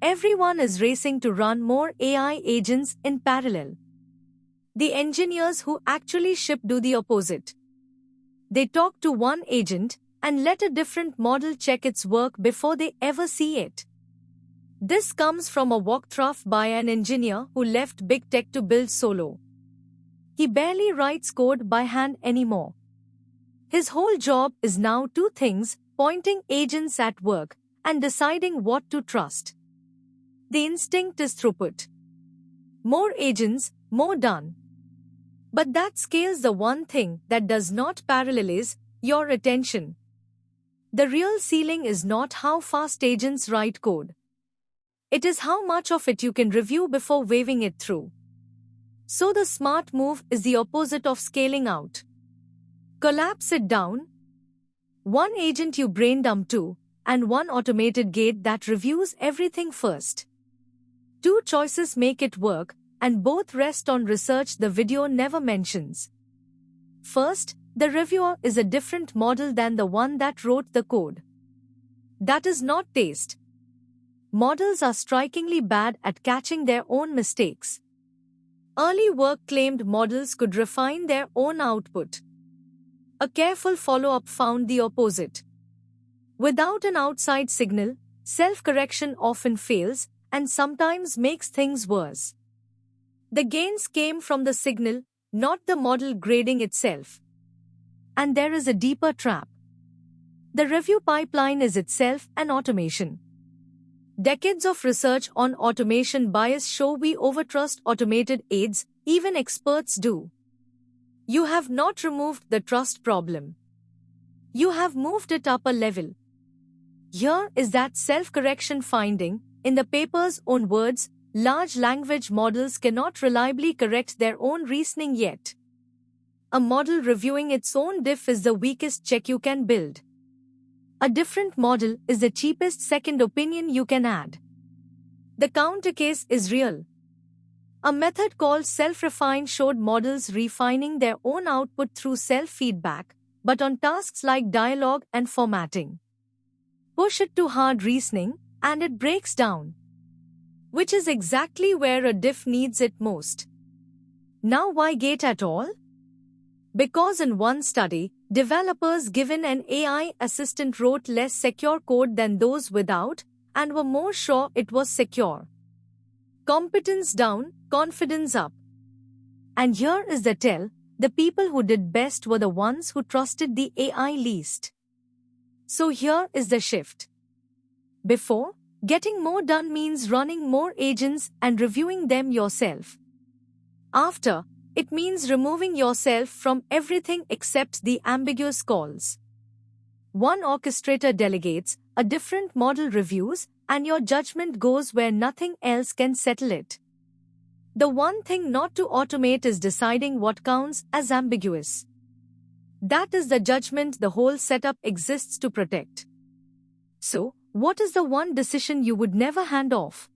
Everyone is racing to run more AI agents in parallel. The engineers who actually ship do the opposite. They talk to one agent and let a different model check its work before they ever see it. This comes from a walkthrough by an engineer who left big tech to build solo. He barely writes code by hand anymore. His whole job is now two things: pointing agents at work and deciding what to trust. The instinct is throughput. More agents, more done. But that scales the one thing that does not parallelize: your attention. The real ceiling is not how fast agents write code. It is how much of it you can review before waving it through. So the smart move is the opposite of scaling out. Collapse it down. One agent you brain dump to, and one automated gate that reviews everything first. Two choices make it work, and both rest on research the video never mentions. First, the reviewer is a different model than the one that wrote the code. That is not taste. Models are strikingly bad at catching their own mistakes. Early work claimed models could refine their own output. A careful follow-up found the opposite. Without an outside signal, self-correction often fails and sometimes makes things worse. The gains came from the signal, not the model grading itself. And there is a deeper trap. The review pipeline is itself an automation. Decades of research on automation bias show we overtrust automated aids, even experts do. You have not removed the trust problem. You have moved it up a level. Here is that self-correction finding. In the paper's own words, large language models cannot reliably correct their own reasoning yet. A model reviewing its own diff is the weakest check you can build. A different model is the cheapest second opinion you can add. The counter case is real. A method called self-refine showed models refining their own output through self-feedback, but on tasks like dialogue and formatting. Push it to hard reasoning, and it breaks down. Which is exactly where a diff needs it most. Now why gate at all? Because in one study, developers given an AI assistant wrote less secure code than those without, and were more sure it was secure. Competence down, confidence up. And here is the tell: the people who did best were the ones who trusted the AI least. So here is the shift. Before, getting more done means running more agents and reviewing them yourself. After, it means removing yourself from everything except the ambiguous calls. One orchestrator delegates, a different model reviews, and your judgment goes where nothing else can settle it. The one thing not to automate is deciding what counts as ambiguous. That is the judgment the whole setup exists to protect. So, what is the one decision you would never hand off?